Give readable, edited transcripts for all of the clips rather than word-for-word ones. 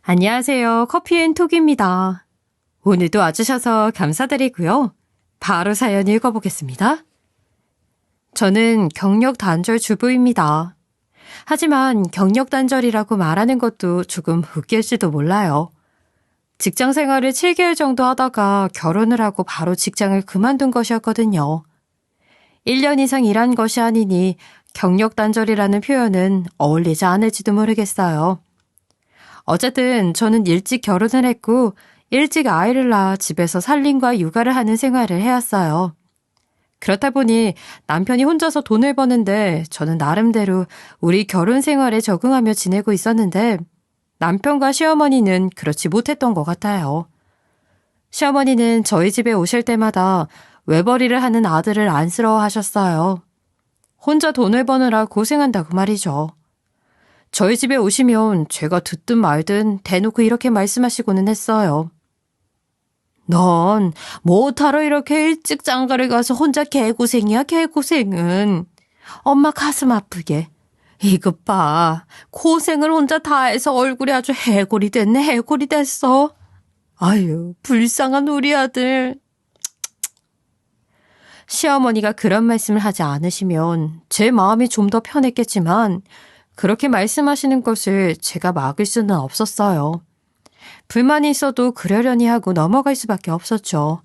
안녕하세요. 커피앤톡입니다. 오늘도 와주셔서 감사드리고요. 바로 사연 읽어보겠습니다. 저는 경력 단절 주부입니다. 하지만 경력 단절이라고 말하는 것도 조금 웃길지도 몰라요. 직장 생활을 7개월 정도 하다가 결혼을 하고 바로 직장을 그만둔 것이었거든요. 1년 이상 일한 것이 아니니 경력 단절이라는 표현은 어울리지 않을지도 모르겠어요. 어쨌든 저는 일찍 결혼을 했고 일찍 아이를 낳아 집에서 살림과 육아를 하는 생활을 해왔어요. 그렇다 보니 남편이 혼자서 돈을 버는데 저는 나름대로 우리 결혼 생활에 적응하며 지내고 있었는데 남편과 시어머니는 그렇지 못했던 것 같아요. 시어머니는 저희 집에 오실 때마다 외벌이를 하는 아들을 안쓰러워하셨어요. 혼자 돈을 버느라 고생한다고 말이죠. 저희 집에 오시면 제가 듣든 말든 대놓고 이렇게 말씀하시고는 했어요. 넌 뭐하러 이렇게 일찍 장가를 가서 혼자 개고생이야, 개고생은. 엄마 가슴 아프게. 이것 봐. 고생을 혼자 다 해서 얼굴이 아주 해골이 됐네, 해골이 됐어. 아유, 불쌍한 우리 아들. 시어머니가 그런 말씀을 하지 않으시면 제 마음이 좀 더 편했겠지만 그렇게 말씀하시는 것을 제가 막을 수는 없었어요. 불만이 있어도 그러려니 하고 넘어갈 수밖에 없었죠.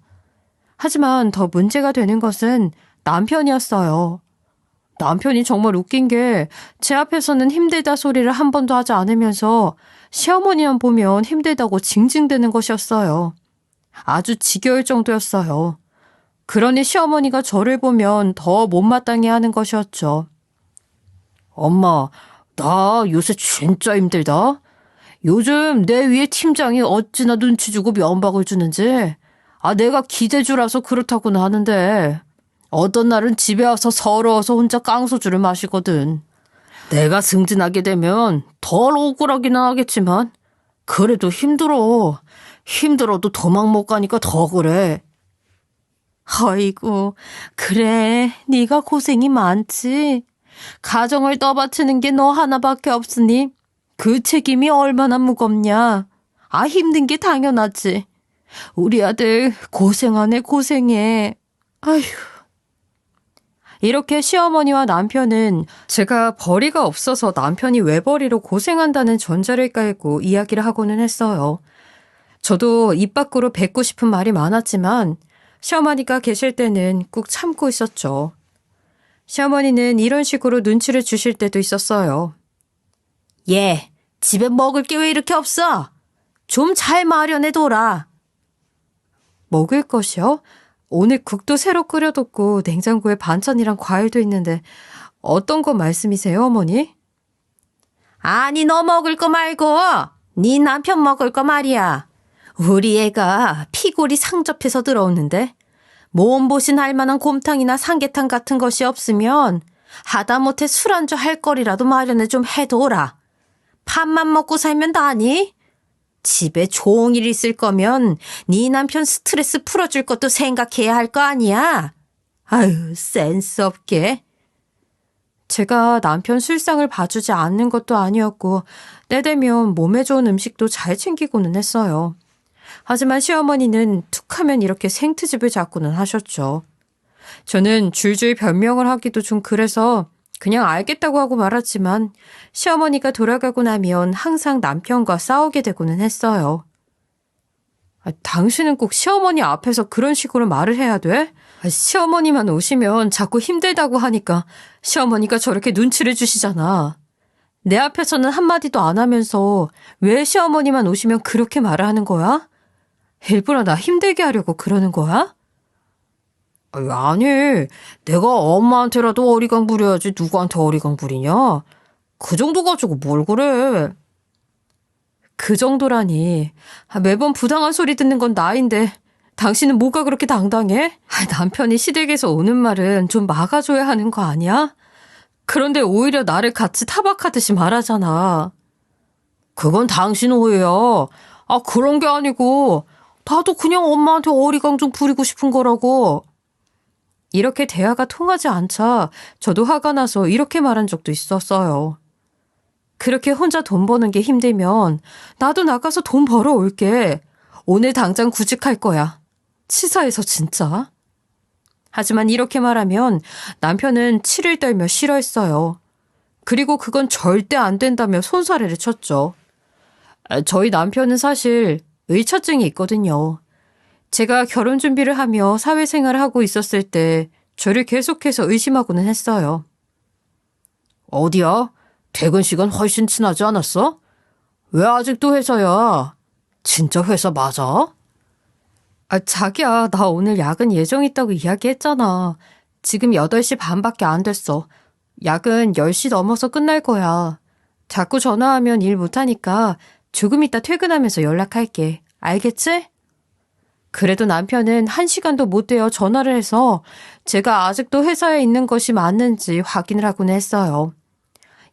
하지만 더 문제가 되는 것은 남편이었어요. 남편이 정말 웃긴 게 제 앞에서는 힘들다 소리를 한 번도 하지 않으면서 시어머니만 보면 힘들다고 징징대는 것이었어요. 아주 지겨울 정도였어요. 그러니 시어머니가 저를 보면 더 못마땅해 하는 것이었죠. 엄마, 나 요새 진짜 힘들다. 요즘 내 위에 팀장이 어찌나 눈치 주고 면박을 주는지. 내가 기대주라서 그렇다고는 하는데 어떤 날은 집에 와서 서러워서 혼자 깡소주를 마시거든. 내가 승진하게 되면 덜 억울하기는 하겠지만 그래도 힘들어. 힘들어도 도망 못 가니까 더 그래. 아이고, 그래. 네가 고생이 많지. 가정을 떠받치는 게 너 하나밖에 없으니 그 책임이 얼마나 무겁냐. 힘든 게 당연하지. 우리 아들 고생하네, 고생해. 아휴. 이렇게 시어머니와 남편은 제가 벌이가 없어서 남편이 외벌이로 고생한다는 전제를 깔고 이야기를 하고는 했어요. 저도 입 밖으로 뱉고 싶은 말이 많았지만 시어머니가 계실 때는 꾹 참고 있었죠. 시어머니는 이런 식으로 눈치를 주실 때도 있었어요. 얘, 집에 먹을 게 왜 이렇게 없어? 좀 잘 마련해둬라. 먹을 것이요? 오늘 국도 새로 끓여뒀고 냉장고에 반찬이랑 과일도 있는데 어떤 거 말씀이세요, 어머니? 아니, 너 먹을 거 말고 네 남편 먹을 거 말이야. 우리 애가 피골이 상접해서 들어오는데 몸보신 할 만한 곰탕이나 삼계탕 같은 것이 없으면 하다못해 술안주 할 거리라도 마련을 좀 해둬라. 밥만 먹고 살면 다니? 집에 종일 있을 거면 네 남편 스트레스 풀어줄 것도 생각해야 할 거 아니야? 아유, 센스 없게. 제가 남편 술상을 봐주지 않는 것도 아니었고 때 되면 몸에 좋은 음식도 잘 챙기고는 했어요. 하지만 시어머니는 툭하면 이렇게 생트집을 잡고는 하셨죠. 저는 줄줄 변명을 하기도 좀 그래서 그냥 알겠다고 하고 말았지만 시어머니가 돌아가고 나면 항상 남편과 싸우게 되고는 했어요. 당신은 꼭 시어머니 앞에서 그런 식으로 말을 해야 돼? 시어머니만 오시면 자꾸 힘들다고 하니까 시어머니가 저렇게 눈치를 주시잖아. 내 앞에서는 한마디도 안 하면서 왜 시어머니만 오시면 그렇게 말을 하는 거야? 일부러 나 힘들게 하려고 그러는 거야? 아니, 내가 엄마한테라도 어리광 부려야지 누구한테 어리광 부리냐? 그 정도 가지고 뭘 그래? 그 정도라니. 매번 부당한 소리 듣는 건 나인데 당신은 뭐가 그렇게 당당해? 남편이 시댁에서 오는 말은 좀 막아줘야 하는 거 아니야? 그런데 오히려 나를 같이 타박하듯이 말하잖아. 그건 당신 오해야. 그런 게 아니고 나도 그냥 엄마한테 어리광 좀 부리고 싶은 거라고. 이렇게 대화가 통하지 않자 저도 화가 나서 이렇게 말한 적도 있었어요. 그렇게 혼자 돈 버는 게 힘들면 나도 나가서 돈 벌어 올게. 오늘 당장 구직할 거야. 치사해서 진짜. 하지만 이렇게 말하면 남편은 치를 떨며 싫어했어요. 그리고 그건 절대 안 된다며 손사래를 쳤죠. 저희 남편은 사실 의처증이 있거든요. 제가 결혼 준비를 하며 사회생활을 하고 있었을 때 저를 계속해서 의심하고는 했어요. 어디야? 퇴근 시간 훨씬 지나지 않았어? 왜 아직도 회사야? 진짜 회사 맞아? 자기야, 나 오늘 야근 예정 있다고 이야기했잖아. 지금 8시 반밖에 안 됐어. 야근 10시 넘어서 끝날 거야. 자꾸 전화하면 일 못하니까 조금 이따 퇴근하면서 연락할게. 알겠지? 그래도 남편은 1시간도 못 되어 전화를 해서 제가 아직도 회사에 있는 것이 맞는지 확인을 하곤 했어요.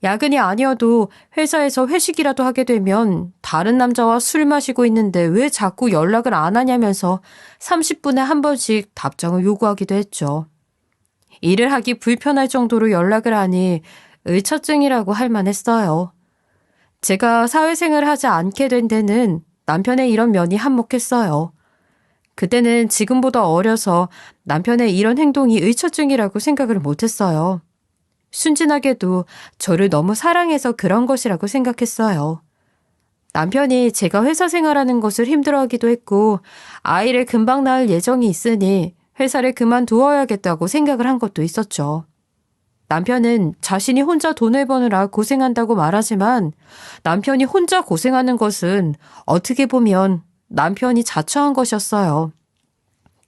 야근이 아니어도 회사에서 회식이라도 하게 되면 다른 남자와 술 마시고 있는데 왜 자꾸 연락을 안 하냐면서 30분에 한 번씩 답장을 요구하기도 했죠. 일을 하기 불편할 정도로 연락을 하니 의처증이라고 할 만했어요. 제가 사회생활을 하지 않게 된 데는 남편의 이런 면이 한몫했어요. 그때는 지금보다 어려서 남편의 이런 행동이 의처증이라고 생각을 못했어요. 순진하게도 저를 너무 사랑해서 그런 것이라고 생각했어요. 남편이 제가 회사 생활하는 것을 힘들어하기도 했고 아이를 금방 낳을 예정이 있으니 회사를 그만두어야겠다고 생각을 한 것도 있었죠. 남편은 자신이 혼자 돈을 버느라 고생한다고 말하지만 남편이 혼자 고생하는 것은 어떻게 보면 남편이 자처한 것이었어요.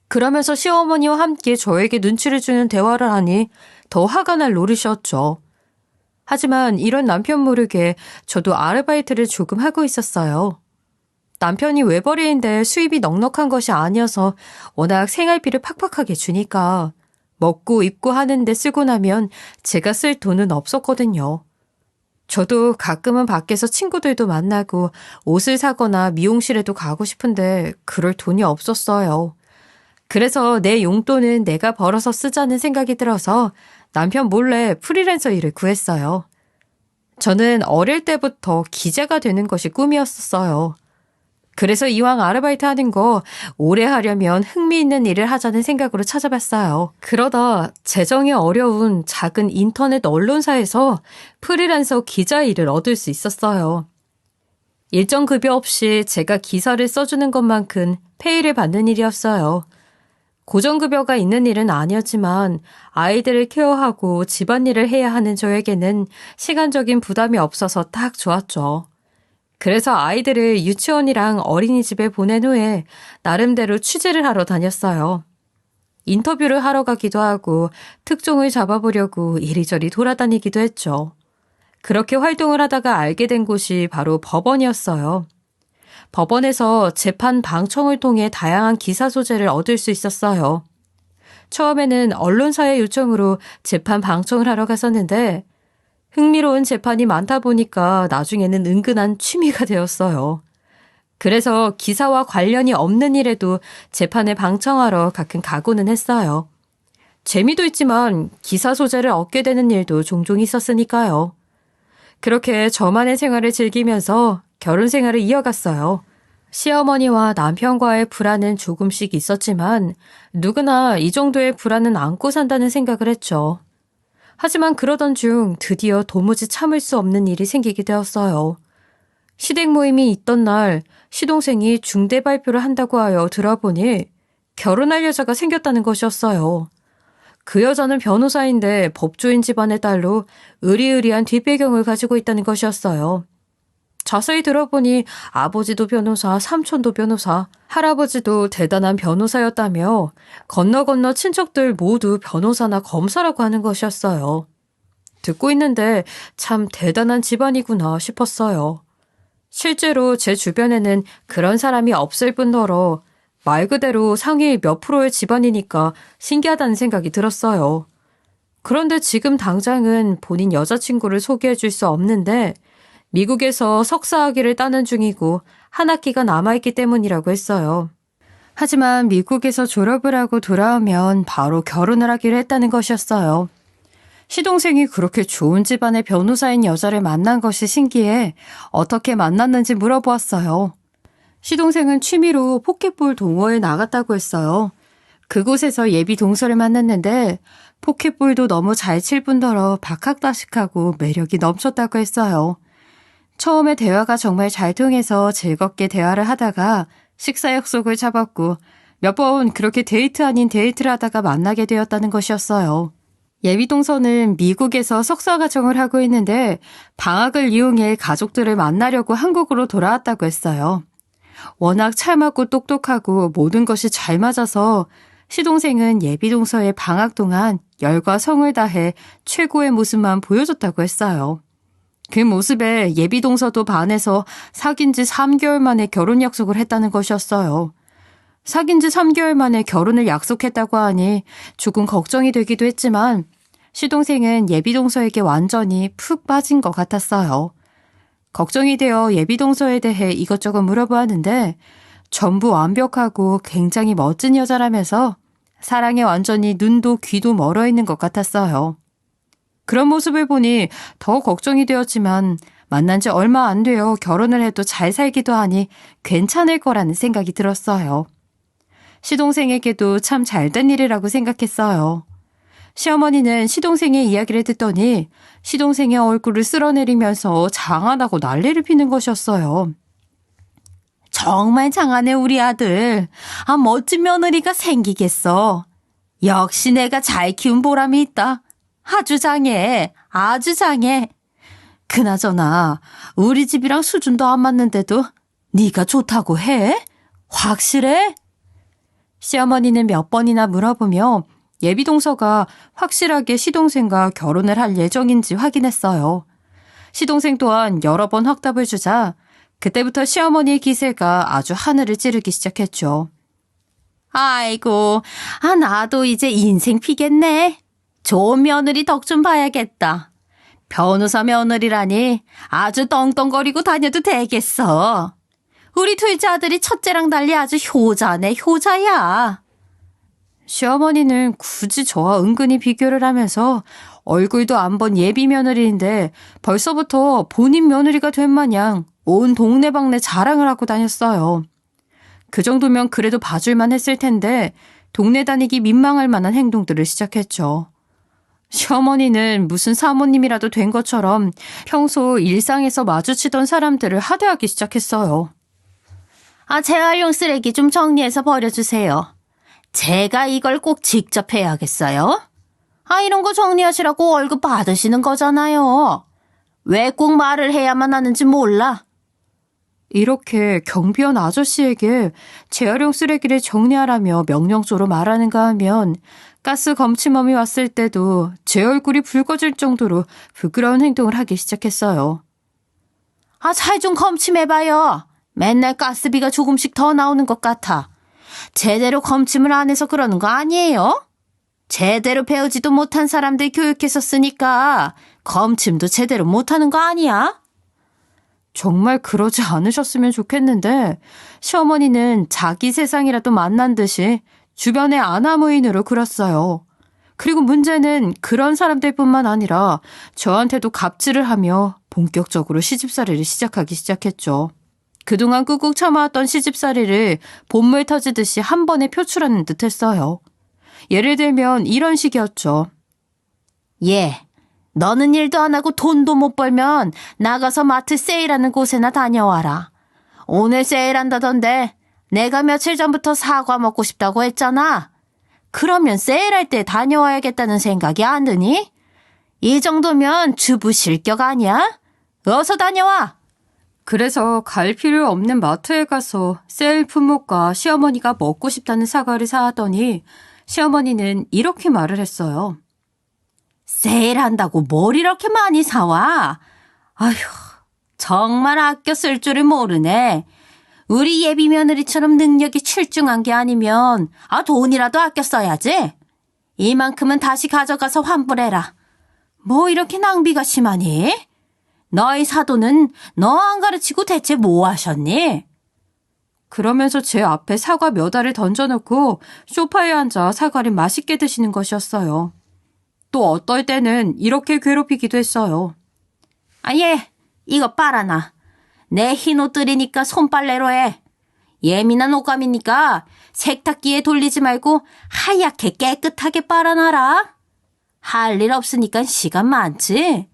그러면서 시어머니와 함께 저에게 눈치를 주는 대화를 하니 더 화가 날 노릇이었죠. 하지만 이런 남편 모르게 저도 아르바이트를 조금 하고 있었어요. 남편이 외벌이인데 수입이 넉넉한 것이 아니어서 워낙 생활비를 팍팍하게 주니까 먹고 입고 하는데 쓰고 나면 제가 쓸 돈은 없었거든요. 저도 가끔은 밖에서 친구들도 만나고 옷을 사거나 미용실에도 가고 싶은데 그럴 돈이 없었어요. 그래서 내 용돈은 내가 벌어서 쓰자는 생각이 들어서 남편 몰래 프리랜서 일을 구했어요. 저는 어릴 때부터 기자가 되는 것이 꿈이었어요. 그래서 이왕 아르바이트 하는 거 오래 하려면 흥미있는 일을 하자는 생각으로 찾아봤어요. 그러다 재정이 어려운 작은 인터넷 언론사에서 프리랜서 기자 일을 얻을 수 있었어요. 일정 급여 없이 제가 기사를 써주는 것만큼 페이를 받는 일이었어요. 고정급여가 있는 일은 아니었지만 아이들을 케어하고 집안일을 해야 하는 저에게는 시간적인 부담이 없어서 딱 좋았죠. 그래서 아이들을 유치원이랑 어린이집에 보낸 후에 나름대로 취재를 하러 다녔어요. 인터뷰를 하러 가기도 하고 특종을 잡아보려고 이리저리 돌아다니기도 했죠. 그렇게 활동을 하다가 알게 된 곳이 바로 법원이었어요. 법원에서 재판 방청을 통해 다양한 기사 소재를 얻을 수 있었어요. 처음에는 언론사의 요청으로 재판 방청을 하러 갔었는데 흥미로운 재판이 많다 보니까 나중에는 은근한 취미가 되었어요. 그래서 기사와 관련이 없는 일에도 재판을 방청하러 가끔 가고는 했어요. 재미도 있지만 기사 소재를 얻게 되는 일도 종종 있었으니까요. 그렇게 저만의 생활을 즐기면서 결혼 생활을 이어갔어요. 시어머니와 남편과의 불안은 조금씩 있었지만 누구나 이 정도의 불안은 안고 산다는 생각을 했죠. 하지만 그러던 중 드디어 도무지 참을 수 없는 일이 생기게 되었어요. 시댁 모임이 있던 날 시동생이 중대 발표를 한다고 하여 들어보니 결혼할 여자가 생겼다는 것이었어요. 그 여자는 변호사인데 법조인 집안의 딸로 의리의리한 뒷배경을 가지고 있다는 것이었어요. 자세히 들어보니 아버지도 변호사, 삼촌도 변호사, 할아버지도 대단한 변호사였다며 건너 친척들 모두 변호사나 검사라고 하는 것이었어요. 듣고 있는데 참 대단한 집안이구나 싶었어요. 실제로 제 주변에는 그런 사람이 없을 뿐더러 말 그대로 상위 몇 프로의 집안이니까 신기하다는 생각이 들었어요. 그런데 지금 당장은 본인 여자친구를 소개해 줄 수 없는데 미국에서 석사학위를 따는 중이고 한 학기가 남아있기 때문이라고 했어요. 하지만 미국에서 졸업을 하고 돌아오면 바로 결혼을 하기로 했다는 것이었어요. 시동생이 그렇게 좋은 집안의 변호사인 여자를 만난 것이 신기해 어떻게 만났는지 물어보았어요. 시동생은 취미로 포켓볼 동호회에 나갔다고 했어요. 그곳에서 예비 동서를 만났는데 포켓볼도 너무 잘 칠 뿐더러 박학다식하고 매력이 넘쳤다고 했어요. 처음에 대화가 정말 잘 통해서 즐겁게 대화를 하다가 식사 약속을 잡았고 몇 번 그렇게 데이트 아닌 데이트를 하다가 만나게 되었다는 것이었어요. 예비동서는 미국에서 석사과정을 하고 있는데 방학을 이용해 가족들을 만나려고 한국으로 돌아왔다고 했어요. 워낙 찰맞고 똑똑하고 모든 것이 잘 맞아서 시동생은 예비동서의 방학 동안 열과 성을 다해 최고의 모습만 보여줬다고 했어요. 그 모습에 예비동서도 반해서 사귄 지 3개월 만에 결혼 약속을 했다는 것이었어요. 사귄 지 3개월 만에 결혼을 약속했다고 하니 조금 걱정이 되기도 했지만 시동생은 예비동서에게 완전히 푹 빠진 것 같았어요. 걱정이 되어 예비동서에 대해 이것저것 물어보았는데 전부 완벽하고 굉장히 멋진 여자라면서 사랑에 완전히 눈도 귀도 멀어 있는 것 같았어요. 그런 모습을 보니 더 걱정이 되었지만 만난 지 얼마 안 되어 결혼을 해도 잘 살기도 하니 괜찮을 거라는 생각이 들었어요. 시동생에게도 참 잘된 일이라고 생각했어요. 시어머니는 시동생의 이야기를 듣더니 시동생의 얼굴을 쓸어내리면서 장안하고 난리를 피는 것이었어요. 정말 장하네 우리 아들. 멋진 며느리가 생기겠어. 역시 내가 잘 키운 보람이 있다. 아주 장해. 아주 장해. 그나저나 우리 집이랑 수준도 안 맞는데도 네가 좋다고 해? 확실해? 시어머니는 몇 번이나 물어보며 예비동서가 확실하게 시동생과 결혼을 할 예정인지 확인했어요. 시동생 또한 여러 번 확답을 주자 그때부터 시어머니의 기세가 아주 하늘을 찌르기 시작했죠. 아이고, 나도 이제 인생 피겠네. 좋은 며느리 덕 좀 봐야겠다. 변호사 며느리라니 아주 떵떵거리고 다녀도 되겠어. 우리 둘째 아들이 첫째랑 달리 아주 효자네, 효자야. 시어머니는 굳이 저와 은근히 비교를 하면서 얼굴도 안 본 예비 며느리인데 벌써부터 본인 며느리가 된 마냥 온 동네방네 자랑을 하고 다녔어요. 그 정도면 그래도 봐줄만 했을 텐데 동네 다니기 민망할 만한 행동들을 시작했죠. 시어머니는 무슨 사모님이라도 된 것처럼 평소 일상에서 마주치던 사람들을 하대하기 시작했어요. 재활용 쓰레기 좀 정리해서 버려주세요. 제가 이걸 꼭 직접 해야겠어요? 이런 거 정리하시라고 월급 받으시는 거잖아요. 왜 꼭 말을 해야만 하는지 몰라? 이렇게 경비원 아저씨에게 재활용 쓰레기를 정리하라며 명령조로 말하는가 하면 가스 검침범이 왔을 때도 제 얼굴이 붉어질 정도로 부끄러운 행동을 하기 시작했어요. 잘 좀 검침해봐요. 맨날 가스비가 조금씩 더 나오는 것 같아. 제대로 검침을 안 해서 그러는 거 아니에요? 제대로 배우지도 못한 사람들 교육해서 쓰니까 검침도 제대로 못하는 거 아니야? 정말 그러지 않으셨으면 좋겠는데 시어머니는 자기 세상이라도 만난 듯이 주변의 아나무인으로 굴었어요. 그리고 문제는 그런 사람들뿐만 아니라 저한테도 갑질을 하며 본격적으로 시집살이를 시작했죠. 그동안 꾹꾹 참아왔던 시집살이를 본물 터지듯이 한 번에 표출하는 듯 했어요. 예를 들면 이런 식이었죠. 너는 일도 안 하고 돈도 못 벌면 나가서 마트 세일하는 곳에나 다녀와라. 오늘 세일한다던데 내가 며칠 전부터 사과 먹고 싶다고 했잖아. 그러면 세일할 때 다녀와야겠다는 생각이 안 드니? 이 정도면 주부 실격 아니야? 어서 다녀와. 그래서 갈 필요 없는 마트에 가서 세일 품목과 시어머니가 먹고 싶다는 사과를 사왔더니 시어머니는 이렇게 말을 했어요. 세일한다고 뭘 이렇게 많이 사와? 아휴, 정말 아껴 쓸 줄을 모르네. 우리 예비 며느리처럼 능력이 출중한 게 아니면 돈이라도 아껴 써야지. 이만큼은 다시 가져가서 환불해라. 뭐 이렇게 낭비가 심하니? 너희 사돈은 너 안 가르치고 대체 뭐 하셨니? 그러면서 제 앞에 사과 몇 알을 던져놓고 소파에 앉아 사과를 맛있게 드시는 것이었어요. 또 어떨 때는 이렇게 괴롭히기도 했어요. 얘, 이거 빨아놔. 내 흰 옷들이니까 손빨래로 해. 예민한 오감이니까 세탁기에 돌리지 말고 하얗게 깨끗하게 빨아놔라. 할 일 없으니까 시간 많지?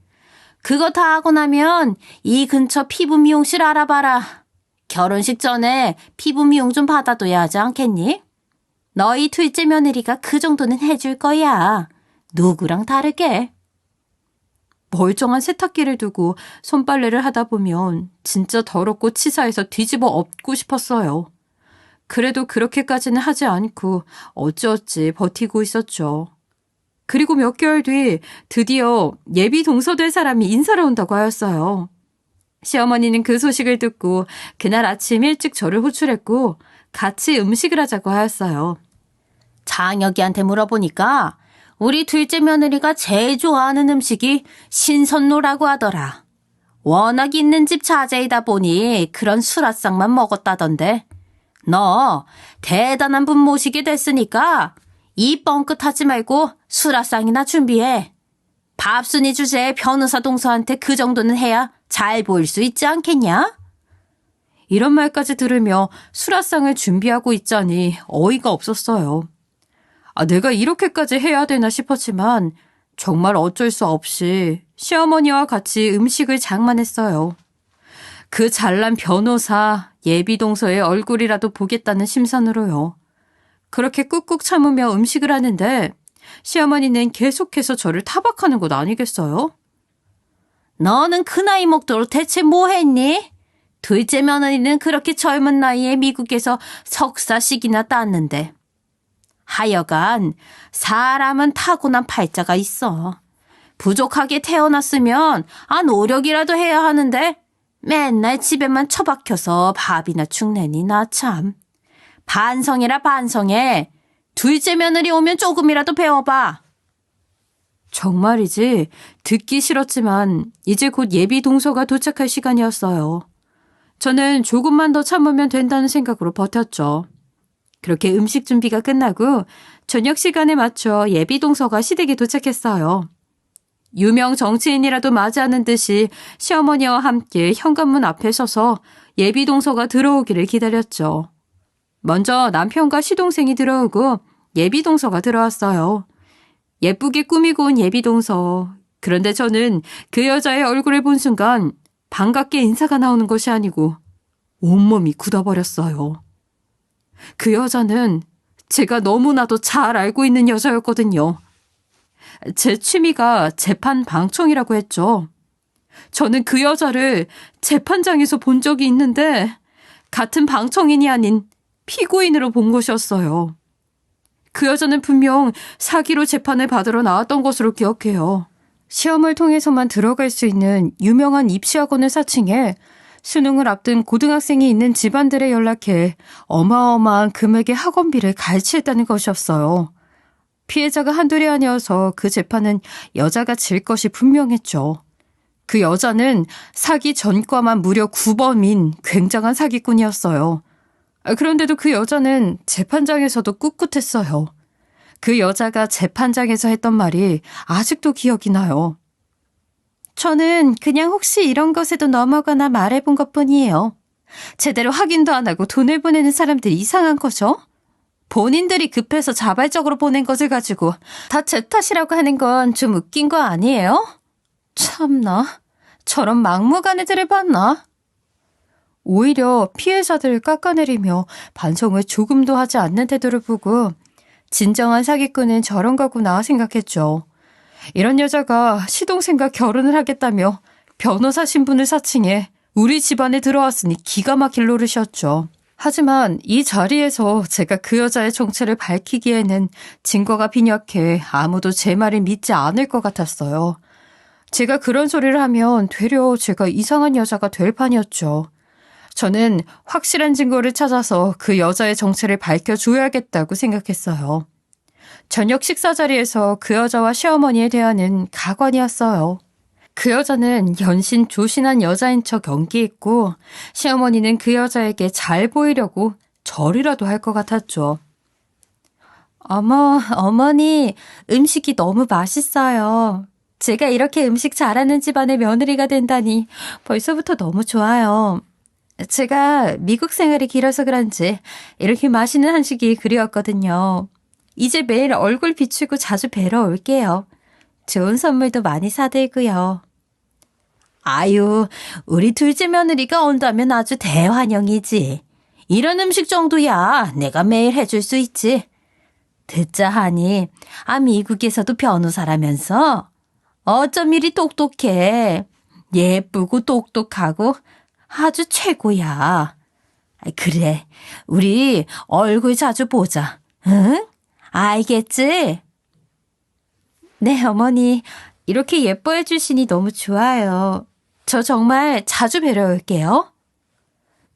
그거 다 하고 나면 이 근처 피부 미용실 알아봐라. 결혼식 전에 피부 미용 좀 받아둬야 하지 않겠니? 너희 둘째 며느리가 그 정도는 해줄 거야. 누구랑 다르게. 멀쩡한 세탁기를 두고 손빨래를 하다 보면 진짜 더럽고 치사해서 뒤집어 엎고 싶었어요. 그래도 그렇게까지는 하지 않고 어찌어찌 버티고 있었죠. 그리고 몇 개월 뒤 드디어 예비 동서될 사람이 인사를 온다고 하였어요. 시어머니는 그 소식을 듣고 그날 아침 일찍 저를 호출했고 같이 음식을 하자고 하였어요. 장혁이한테 물어보니까 우리 둘째 며느리가 제일 좋아하는 음식이 신선로라고 하더라. 워낙 있는 집 자제이다 보니 그런 수라상만 먹었다던데. 너 대단한 분 모시게 됐으니까 이 뻥끗하지 말고 수라상이나 준비해. 밥순이 주제에 변호사 동서한테 그 정도는 해야 잘 보일 수 있지 않겠냐? 이런 말까지 들으며 수라상을 준비하고 있자니 어이가 없었어요. 내가 이렇게까지 해야 되나 싶었지만 정말 어쩔 수 없이 시어머니와 같이 음식을 장만했어요. 그 잘난 변호사 예비동서의 얼굴이라도 보겠다는 심산으로요. 그렇게 꾹꾹 참으며 음식을 하는데 시어머니는 계속해서 저를 타박하는 것 아니겠어요? 너는 그 나이 먹도록 대체 뭐 했니? 둘째 며느리는 그렇게 젊은 나이에 미국에서 석사씩이나 땄는데. 하여간 사람은 타고난 팔자가 있어. 부족하게 태어났으면 노력이라도 해야 하는데 맨날 집에만 처박혀서 밥이나 죽내니 나 참. 반성해라 반성해. 둘째 며느리 오면 조금이라도 배워봐. 정말이지 듣기 싫었지만 이제 곧 예비 동서가 도착할 시간이었어요. 저는 조금만 더 참으면 된다는 생각으로 버텼죠. 그렇게 음식 준비가 끝나고 저녁 시간에 맞춰 예비 동서가 시댁에 도착했어요. 유명 정치인이라도 맞이하는 듯이 시어머니와 함께 현관문 앞에 서서 예비 동서가 들어오기를 기다렸죠. 먼저 남편과 시동생이 들어오고 예비 동서가 들어왔어요. 예쁘게 꾸미고 온 예비 동서. 그런데 저는 그 여자의 얼굴을 본 순간 반갑게 인사가 나오는 것이 아니고 온몸이 굳어버렸어요. 그 여자는 제가 너무나도 잘 알고 있는 여자였거든요. 제 취미가 재판 방청이라고 했죠. 저는 그 여자를 재판장에서 본 적이 있는데 같은 방청인이 아닌 피고인으로 본 것이었어요. 그 여자는 분명 사기로 재판을 받으러 나왔던 것으로 기억해요. 시험을 통해서만 들어갈 수 있는 유명한 입시학원을 사칭해 수능을 앞둔 고등학생이 있는 집안들에 연락해 어마어마한 금액의 학원비를 갈취했다는 것이었어요. 피해자가 한둘이 아니어서 그 재판은 여자가 질 것이 분명했죠. 그 여자는 사기 전과만 무려 9범인 굉장한 사기꾼이었어요. 그런데도 그 여자는 재판장에서도 꿋꿋했어요. 그 여자가 재판장에서 했던 말이 아직도 기억이 나요. 저는 그냥 혹시 이런 것에도 넘어가나 말해본 것뿐이에요. 제대로 확인도 안 하고 돈을 보내는 사람들이 이상한 거죠. 본인들이 급해서 자발적으로 보낸 것을 가지고 다 제 탓이라고 하는 건 좀 웃긴 거 아니에요? 참나, 저런 막무가내들을 봤나? 오히려 피해자들을 깎아내리며 반성을 조금도 하지 않는 태도를 보고 진정한 사기꾼은 저런 거구나 생각했죠. 이런 여자가 시동생과 결혼을 하겠다며 변호사 신분을 사칭해 우리 집안에 들어왔으니 기가 막힐 노릇이었죠. 하지만 이 자리에서 제가 그 여자의 정체를 밝히기에는 증거가 빈약해 아무도 제 말을 믿지 않을 것 같았어요. 제가 그런 소리를 하면 되려 제가 이상한 여자가 될 판이었죠. 저는 확실한 증거를 찾아서 그 여자의 정체를 밝혀줘야겠다고 생각했어요. 저녁 식사 자리에서 그 여자와 시어머니의 대화는 가관이었어요. 그 여자는 연신 조신한 여자인 척 연기했고 시어머니는 그 여자에게 잘 보이려고 절이라도 할 것 같았죠. 어머니, 음식이 너무 맛있어요. 제가 이렇게 음식 잘하는 집안의 며느리가 된다니 벌써부터 너무 좋아요. 제가 미국 생활이 길어서 그런지 이렇게 맛있는 한식이 그리웠거든요. 이제 매일 얼굴 비추고 자주 뵈러 올게요. 좋은 선물도 많이 사들고요. 아유, 우리 둘째 며느리가 온다면 아주 대환영이지. 이런 음식 정도야 내가 매일 해줄 수 있지. 듣자 하니, 미국에서도 변호사라면서 어쩜 이리 똑똑해. 예쁘고 똑똑하고 아주 최고야. 그래, 우리 얼굴 자주 보자. 응? 알겠지? 네, 어머니. 이렇게 예뻐해 주시니 너무 좋아요. 저 정말 자주 뵈러 올게요.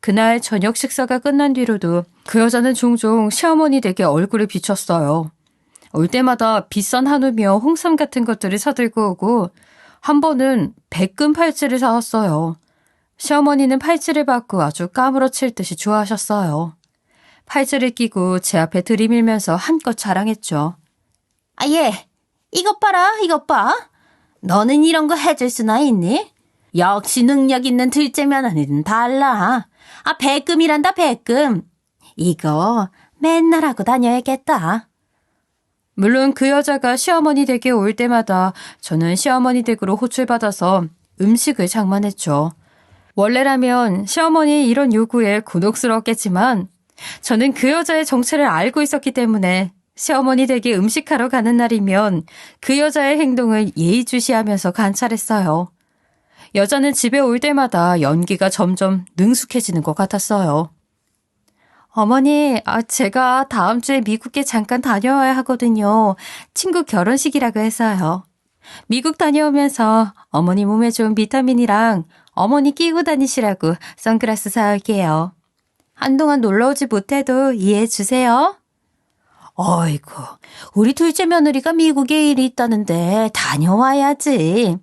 그날 저녁 식사가 끝난 뒤로도 그 여자는 종종 시어머니 댁에 얼굴을 비췄어요. 올 때마다 비싼 한우며 홍삼 같은 것들을 사들고 오고 한 번은 백금 팔찌를 사왔어요. 시어머니는 팔찌를 받고 아주 까무러칠 듯이 좋아하셨어요. 팔찌를 끼고 제 앞에 들이밀면서 한껏 자랑했죠. 얘, 이것 봐라, 이것 봐. 너는 이런 거 해줄 수나 있니? 역시 능력 있는 둘째 며느리는 달라. 백금이란다, 백금. 이거 맨날 하고 다녀야겠다. 물론 그 여자가 시어머니 댁에 올 때마다 저는 시어머니 댁으로 호출받아서 음식을 장만했죠. 원래라면 시어머니의 이런 요구에 곤혹스러웠겠지만 저는 그 여자의 정체를 알고 있었기 때문에 시어머니 댁에 음식하러 가는 날이면 그 여자의 행동을 예의주시하면서 관찰했어요. 여자는 집에 올 때마다 연기가 점점 능숙해지는 것 같았어요. 어머니, 제가 다음 주에 미국에 잠깐 다녀와야 하거든요. 친구 결혼식이라고 해서요. 미국 다녀오면서 어머니 몸에 좋은 비타민이랑 어머니 끼고 다니시라고 선글라스 사올게요. 한동안 놀러오지 못해도 이해해 주세요. 어이구, 우리 둘째 며느리가 미국에 일이 있다는데 다녀와야지.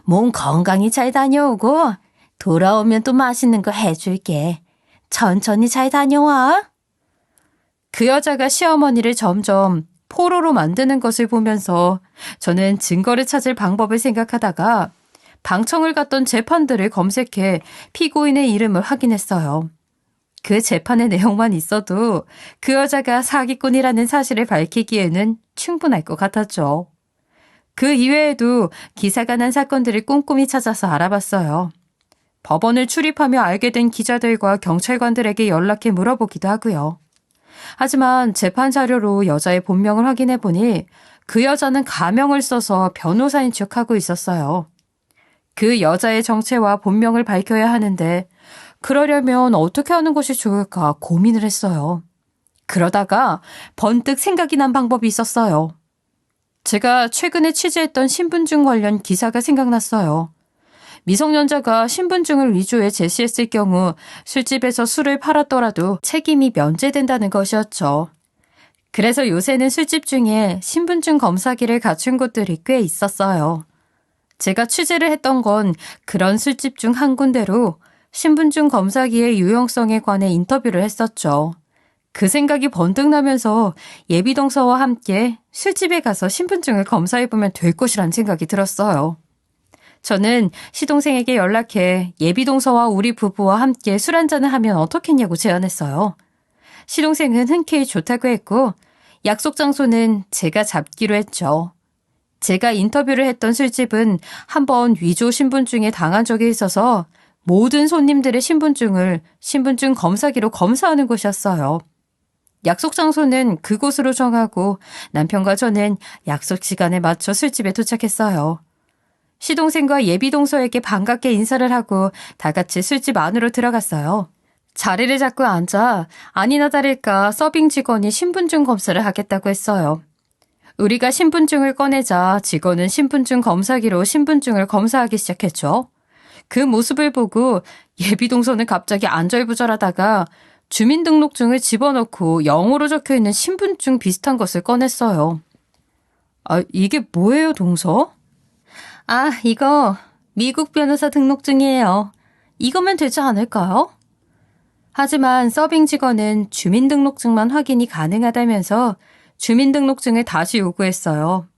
몸 건강히 잘 다녀오고 돌아오면 또 맛있는 거 해줄게. 천천히 잘 다녀와. 그 여자가 시어머니를 점점 포로로 만드는 것을 보면서 저는 증거를 찾을 방법을 생각하다가 방청을 갔던 재판들을 검색해 피고인의 이름을 확인했어요. 그 재판의 내용만 있어도 그 여자가 사기꾼이라는 사실을 밝히기에는 충분할 것 같았죠. 그 이외에도 기사가 난 사건들을 꼼꼼히 찾아서 알아봤어요. 법원을 출입하며 알게 된 기자들과 경찰관들에게 연락해 물어보기도 하고요. 하지만 재판 자료로 여자의 본명을 확인해 보니 그 여자는 가명을 써서 변호사인 척하고 있었어요. 그 여자의 정체와 본명을 밝혀야 하는데 그러려면 어떻게 하는 것이 좋을까 고민을 했어요. 그러다가 번뜩 생각이 난 방법이 있었어요. 제가 최근에 취재했던 신분증 관련 기사가 생각났어요. 미성년자가 신분증을 위조해 제시했을 경우 술집에서 술을 팔았더라도 책임이 면제된다는 것이었죠. 그래서 요새는 술집 중에 신분증 검사기를 갖춘 곳들이 꽤 있었어요. 제가 취재를 했던 건 그런 술집 중 한 군데로 신분증 검사기의 유용성에 관해 인터뷰를 했었죠. 그 생각이 번뜩 나면서 예비동서와 함께 술집에 가서 신분증을 검사해보면 될 것이란 생각이 들었어요. 저는 시동생에게 연락해 예비동서와 우리 부부와 함께 술 한잔을 하면 어떻겠냐고 제안했어요. 시동생은 흔쾌히 좋다고 했고 약속 장소는 제가 잡기로 했죠. 제가 인터뷰를 했던 술집은 한번 위조 신분증에 당한 적이 있어서 모든 손님들의 신분증을 신분증 검사기로 검사하는 곳이었어요. 약속 장소는 그곳으로 정하고 남편과 저는 약속 시간에 맞춰 술집에 도착했어요. 시동생과 예비동서에게 반갑게 인사를 하고 다 같이 술집 안으로 들어갔어요. 자리를 잡고 앉아 아니나 다를까 서빙 직원이 신분증 검사를 하겠다고 했어요. 우리가 신분증을 꺼내자 직원은 신분증 검사기로 신분증을 검사하기 시작했죠. 그 모습을 보고 예비동서는 갑자기 안절부절하다가 주민등록증을 집어넣고 영어로 적혀있는 신분증 비슷한 것을 꺼냈어요. 이게 뭐예요, 동서? 이거 미국 변호사 등록증이에요. 이거면 되지 않을까요? 하지만 서빙 직원은 주민등록증만 확인이 가능하다면서 주민등록증을 다시 요구했어요.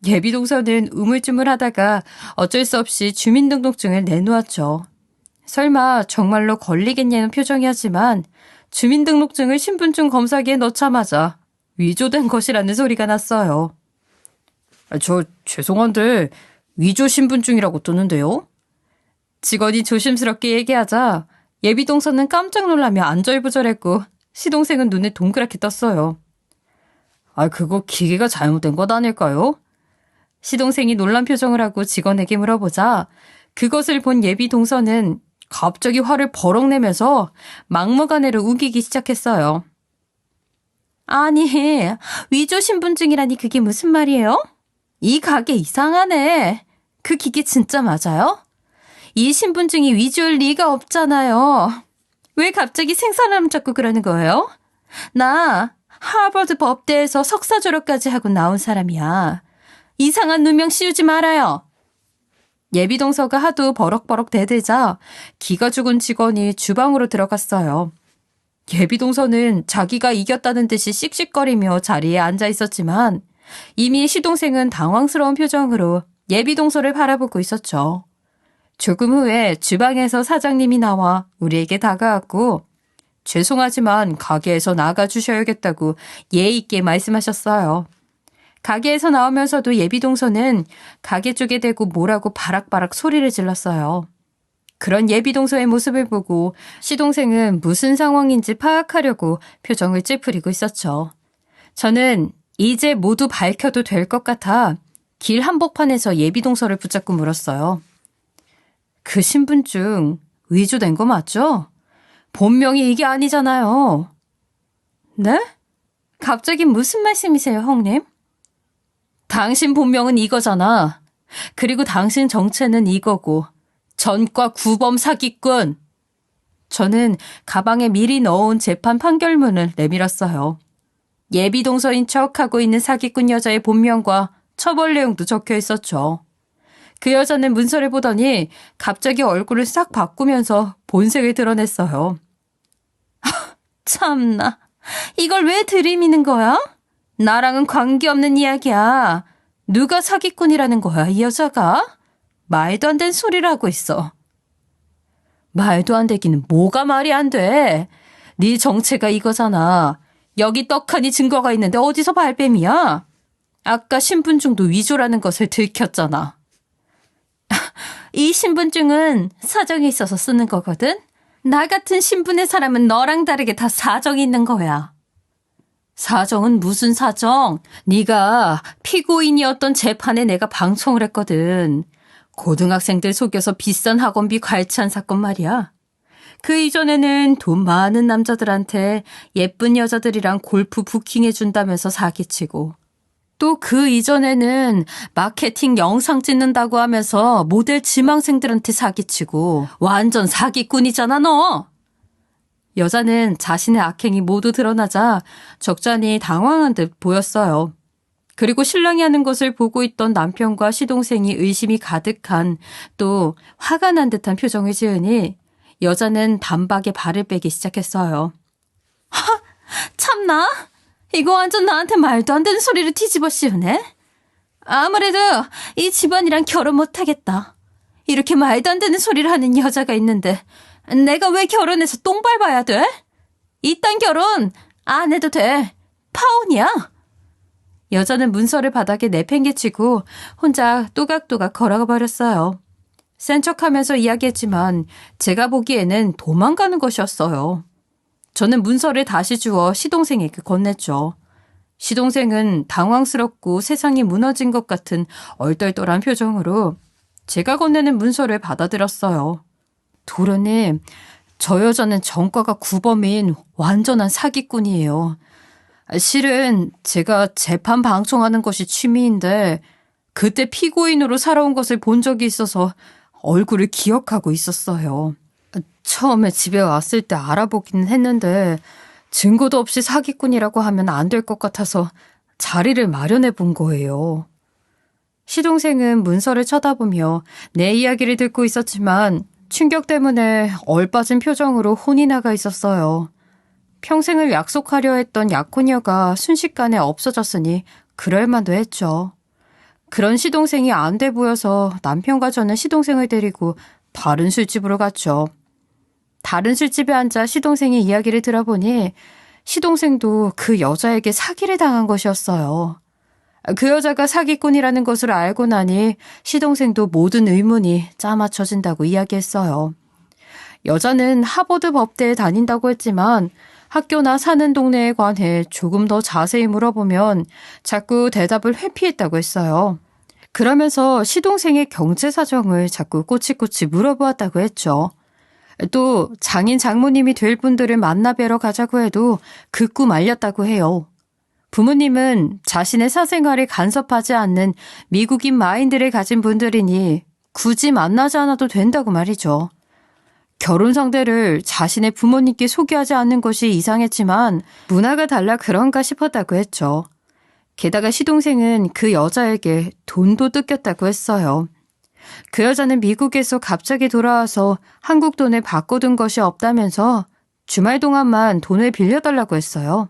예비동서는 우물쭈물하다가 어쩔 수 없이 주민등록증을 내놓았죠. 설마 정말로 걸리겠냐는 표정이었지만 주민등록증을 신분증 검사기에 넣자마자 위조된 것이라는 소리가 났어요. 저 죄송한데 위조 신분증이라고 뜨는데요? 직원이 조심스럽게 얘기하자 예비동서는 깜짝 놀라며 안절부절했고 시동생은 눈에 동그랗게 떴어요. 그거 기계가 잘못된 것 아닐까요? 시동생이 놀란 표정을 하고 직원에게 물어보자 그것을 본 예비동서는 갑자기 화를 버럭 내면서 막무가내로 우기기 시작했어요. 아니, 위조 신분증이라니 그게 무슨 말이에요? 이 가게 이상하네. 그 기계 진짜 맞아요? 이 신분증이 위조일 리가 없잖아요. 왜 갑자기 생사람 잡고 그러는 거예요? 나 하버드 법대에서 석사 졸업까지 하고 나온 사람이야. 이상한 누명 씌우지 말아요. 예비동서가 하도 버럭버럭 대들자 기가 죽은 직원이 주방으로 들어갔어요. 예비동서는 자기가 이겼다는 듯이 씩씩거리며 자리에 앉아 있었지만 이미 시동생은 당황스러운 표정으로 예비동서를 바라보고 있었죠. 조금 후에 주방에서 사장님이 나와 우리에게 다가왔고 죄송하지만 가게에서 나가주셔야겠다고 예의 있게 말씀하셨어요. 가게에서 나오면서도 예비동서는 가게 쪽에 대고 뭐라고 바락바락 소리를 질렀어요. 그런 예비동서의 모습을 보고 시동생은 무슨 상황인지 파악하려고 표정을 찌푸리고 있었죠. 저는 이제 모두 밝혀도 될 것 같아 길 한복판에서 예비동서를 붙잡고 물었어요. 그 신분증 위조된 거 맞죠? 본명이 이게 아니잖아요. 네? 갑자기 무슨 말씀이세요, 형님? 당신 본명은 이거잖아. 그리고 당신 정체는 이거고. 전과 구범 사기꾼. 저는 가방에 미리 넣어온 재판 판결문을 내밀었어요. 예비동서인 척하고 있는 사기꾼 여자의 본명과 처벌 내용도 적혀 있었죠. 그 여자는 문서를 보더니 갑자기 얼굴을 싹 바꾸면서 본색을 드러냈어요. 참나, 이걸 왜 들이미는 거야? 나랑은 관계없는 이야기야. 누가 사기꾼이라는 거야, 이 여자가? 말도 안 되는 소리를 하고 있어. 말도 안 되기는 뭐가 말이 안 돼? 네 정체가 이거잖아. 여기 떡하니 증거가 있는데 어디서 발뺌이야? 아까 신분증도 위조라는 것을 들켰잖아. 이 신분증은 사정이 있어서 쓰는 거거든? 나 같은 신분의 사람은 너랑 다르게 다 사정이 있는 거야. 사정은 무슨 사정? 네가 피고인이었던 재판에 내가 방청을 했거든. 고등학생들 속여서 비싼 학원비 갈취한 사건 말이야. 그 이전에는 돈 많은 남자들한테 예쁜 여자들이랑 골프 부킹해준다면서 사기치고 또 그 이전에는 마케팅 영상 찍는다고 하면서 모델 지망생들한테 사기치고 완전 사기꾼이잖아 너. 여자는 자신의 악행이 모두 드러나자 적잖이 당황한 듯 보였어요. 그리고 신랑이 하는 것을 보고 있던 남편과 시동생이 의심이 가득한 또 화가 난 듯한 표정을 지으니 여자는 단박에 발을 빼기 시작했어요. 하! 참나? 이거 완전 나한테 말도 안 되는 소리를 뒤집어 씌우네? 아무래도 이 집안이랑 결혼 못하겠다. 이렇게 말도 안 되는 소리를 하는 여자가 있는데 내가 왜 결혼해서 똥 밟아야 돼? 이딴 결혼 안 해도 돼. 파혼이야. 여자는 문서를 바닥에 내팽개치고 혼자 또각또각 걸어가 버렸어요. 센 척하면서 이야기했지만 제가 보기에는 도망가는 것이었어요. 저는 문서를 다시 주워 시동생에게 건넸죠. 시동생은 당황스럽고 세상이 무너진 것 같은 얼떨떨한 표정으로 제가 건네는 문서를 받아들였어요. 도련님, 저 여자는 전과가 구범인 완전한 사기꾼이에요. 실은 제가 재판 방청하는 것이 취미인데 그때 피고인으로 살아온 것을 본 적이 있어서 얼굴을 기억하고 있었어요. 처음에 집에 왔을 때 알아보기는 했는데 증거도 없이 사기꾼이라고 하면 안 될 것 같아서 자리를 마련해 본 거예요. 시동생은 문서를 쳐다보며 내 이야기를 듣고 있었지만 충격 때문에 얼빠진 표정으로 혼이 나가 있었어요. 평생을 약속하려 했던 약혼녀가 순식간에 없어졌으니 그럴만도 했죠. 그런 시동생이 안 돼 보여서 남편과 저는 시동생을 데리고 다른 술집으로 갔죠. 다른 술집에 앉아 시동생의 이야기를 들어보니 시동생도 그 여자에게 사기를 당한 것이었어요. 그 여자가 사기꾼이라는 것을 알고 나니 시동생도 모든 의문이 짜맞춰진다고 이야기했어요. 여자는 하버드 법대에 다닌다고 했지만 학교나 사는 동네에 관해 조금 더 자세히 물어보면 자꾸 대답을 회피했다고 했어요. 그러면서 시동생의 경제 사정을 자꾸 꼬치꼬치 물어보았다고 했죠. 또 장인 장모님이 될 분들을 만나 뵈러 가자고 해도 극구 말렸다고 해요. 부모님은 자신의 사생활에 간섭하지 않는 미국인 마인드를 가진 분들이니 굳이 만나지 않아도 된다고 말이죠. 결혼 상대를 자신의 부모님께 소개하지 않는 것이 이상했지만 문화가 달라 그런가 싶었다고 했죠. 게다가 시동생은 그 여자에게 돈도 뜯겼다고 했어요. 그 여자는 미국에서 갑자기 돌아와서 한국 돈을 바꿔둔 것이 없다면서 주말 동안만 돈을 빌려달라고 했어요.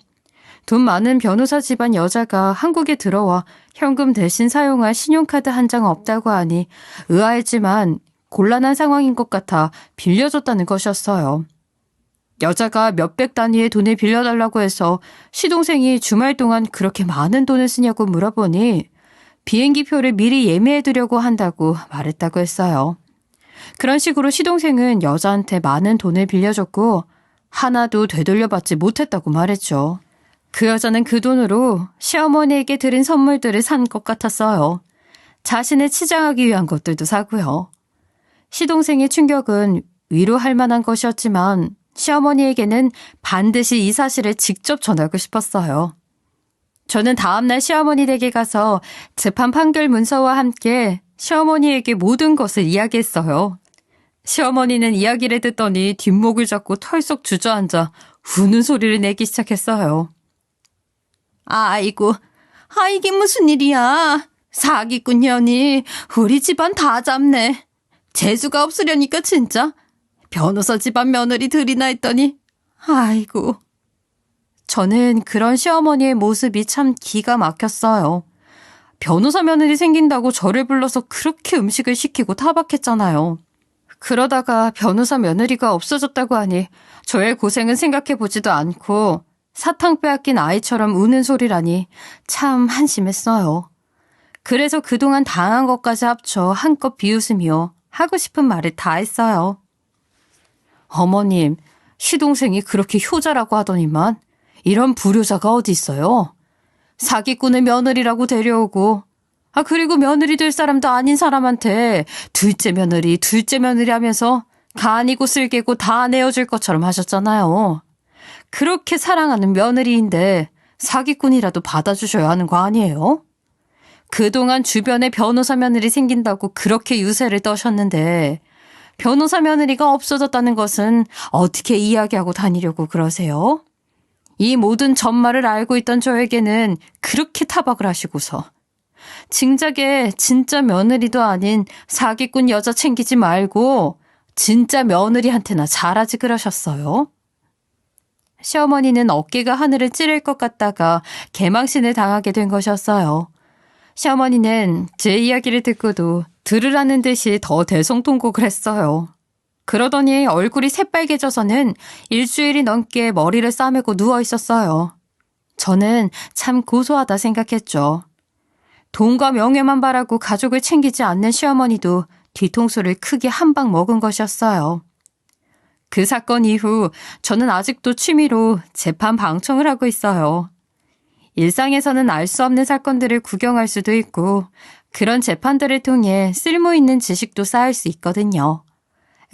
돈 많은 변호사 집안 여자가 한국에 들어와 현금 대신 사용할 신용카드 한 장 없다고 하니 의아했지만 곤란한 상황인 것 같아 빌려줬다는 것이었어요. 여자가 몇백 단위의 돈을 빌려달라고 해서 시동생이 주말 동안 그렇게 많은 돈을 쓰냐고 물어보니 비행기표를 미리 예매해두려고 한다고 말했다고 했어요. 그런 식으로 시동생은 여자한테 많은 돈을 빌려줬고 하나도 되돌려받지 못했다고 말했죠. 그 여자는 그 돈으로 시어머니에게 드린 선물들을 산 것 같았어요. 자신을 치장하기 위한 것들도 사고요. 시동생의 충격은 위로할 만한 것이었지만 시어머니에게는 반드시 이 사실을 직접 전하고 싶었어요. 저는 다음날 시어머니 댁에 가서 재판 판결 문서와 함께 시어머니에게 모든 것을 이야기했어요. 시어머니는 이야기를 듣더니 뒷목을 잡고 털썩 주저앉아 우는 소리를 내기 시작했어요. 아이고, 이게 무슨 일이야. 사기꾼 년이 우리 집안 다 잡네. 재수가 없으려니까 진짜. 변호사 집안 며느리 들이나 했더니 아이고. 저는 그런 시어머니의 모습이 참 기가 막혔어요. 변호사 며느리 생긴다고 저를 불러서 그렇게 음식을 시키고 타박했잖아요. 그러다가 변호사 며느리가 없어졌다고 하니 저의 고생은 생각해보지도 않고 사탕 빼앗긴 아이처럼 우는 소리라니 참 한심했어요. 그래서 그동안 당한 것까지 합쳐 한껏 비웃으며 하고 싶은 말을 다 했어요. 어머님, 시동생이 그렇게 효자라고 하더니만 이런 불효자가 어디 있어요? 사기꾼의 며느리라고 데려오고 그리고 며느리 될 사람도 아닌 사람한테 둘째 며느리 하면서 간이고 쓸개고 다 내어줄 것처럼 하셨잖아요. 그렇게 사랑하는 며느리인데 사기꾼이라도 받아주셔야 하는 거 아니에요? 그동안 주변에 변호사 며느리 생긴다고 그렇게 유세를 떠셨는데 변호사 며느리가 없어졌다는 것은 어떻게 이야기하고 다니려고 그러세요? 이 모든 전말을 알고 있던 저에게는 그렇게 타박을 하시고서 진작에 진짜 며느리도 아닌 사기꾼 여자 챙기지 말고 진짜 며느리한테나 잘하지 그러셨어요. 시어머니는 어깨가 하늘을 찌를 것 같다가 개망신을 당하게 된 것이었어요. 시어머니는 제 이야기를 듣고도 들으라는 듯이 더 대성통곡을 했어요. 그러더니 얼굴이 새빨개져서는 일주일이 넘게 머리를 싸매고 누워 있었어요. 저는 참 고소하다 생각했죠. 돈과 명예만 바라고 가족을 챙기지 않는 시어머니도 뒤통수를 크게 한 방 먹은 것이었어요. 그 사건 이후 저는 아직도 취미로 재판 방청을 하고 있어요. 일상에서는 알 수 없는 사건들을 구경할 수도 있고 그런 재판들을 통해 쓸모있는 지식도 쌓을 수 있거든요.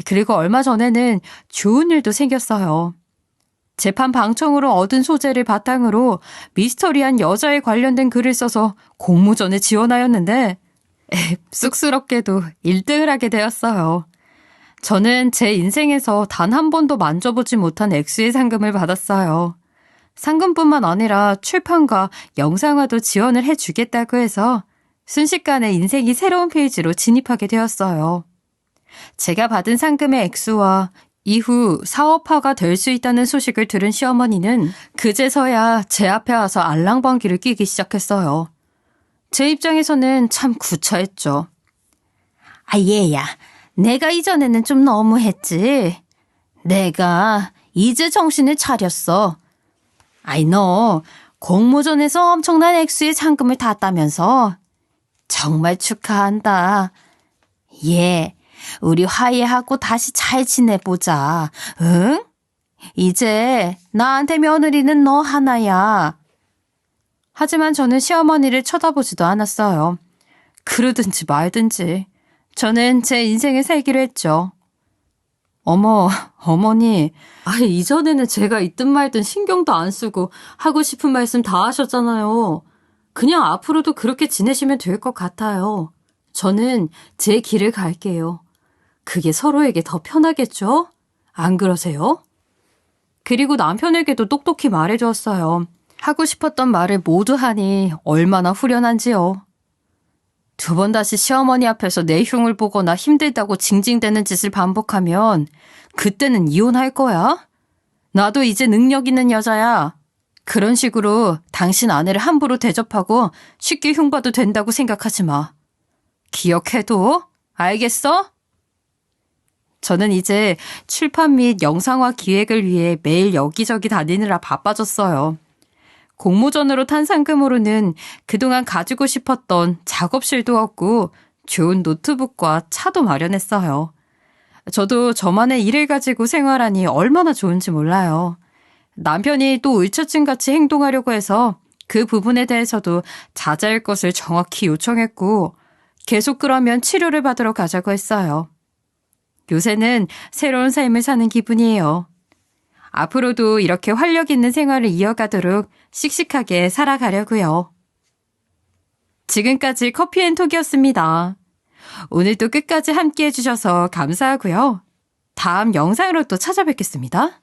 그리고 얼마 전에는 좋은 일도 생겼어요. 재판 방청으로 얻은 소재를 바탕으로 미스터리한 여자에 관련된 글을 써서 공모전에 지원하였는데 쑥스럽게도 1등을 하게 되었어요. 저는 제 인생에서 단 한 번도 만져보지 못한 액수의 상금을 받았어요. 상금뿐만 아니라 출판과 영상화도 지원을 해주겠다고 해서 순식간에 인생이 새로운 페이지로 진입하게 되었어요. 제가 받은 상금의 액수와 이후 사업화가 될 수 있다는 소식을 들은 시어머니는 그제서야 제 앞에 와서 알랑방귀를 끼기 시작했어요. 제 입장에서는 참 구차했죠. 아, 얘야. 내가 이전에는 좀 너무했지. 내가 이제 정신을 차렸어. 아이, 너 공모전에서 엄청난 액수의 상금을 탔다면서? 정말 축하한다. 예, 우리 화해하고 다시 잘 지내보자. 응? 이제 나한테 며느리는 너 하나야. 하지만 저는 시어머니를 쳐다보지도 않았어요. 그러든지 말든지 저는 제 인생을 살기로 했죠. 어머니, 이전에는 제가 있든 말든 신경도 안 쓰고 하고 싶은 말씀 다 하셨잖아요. 그냥 앞으로도 그렇게 지내시면 될 것 같아요. 저는 제 길을 갈게요. 그게 서로에게 더 편하겠죠? 안 그러세요? 그리고 남편에게도 똑똑히 말해주었어요. 하고 싶었던 말을 모두 하니 얼마나 후련한지요. 두 번 다시 시어머니 앞에서 내 흉을 보거나 힘들다고 징징대는 짓을 반복하면 그때는 이혼할 거야? 나도 이제 능력 있는 여자야. 그런 식으로 당신 아내를 함부로 대접하고 쉽게 흉봐도 된다고 생각하지 마. 기억해둬. 알겠어? 저는 이제 출판 및 영상화 기획을 위해 매일 여기저기 다니느라 바빠졌어요. 공모전으로 탄 상금으로는 그동안 가지고 싶었던 작업실도 얻고 좋은 노트북과 차도 마련했어요. 저도 저만의 일을 가지고 생활하니 얼마나 좋은지 몰라요. 남편이 또 의처증같이 행동하려고 해서 그 부분에 대해서도 자제할 것을 정확히 요청했고 계속 그러면 치료를 받으러 가자고 했어요. 요새는 새로운 삶을 사는 기분이에요. 앞으로도 이렇게 활력 있는 생활을 이어가도록 씩씩하게 살아가려고요. 지금까지 커피앤톡이었습니다. 오늘도 끝까지 함께 해주셔서 감사하고요. 다음 영상으로 또 찾아뵙겠습니다.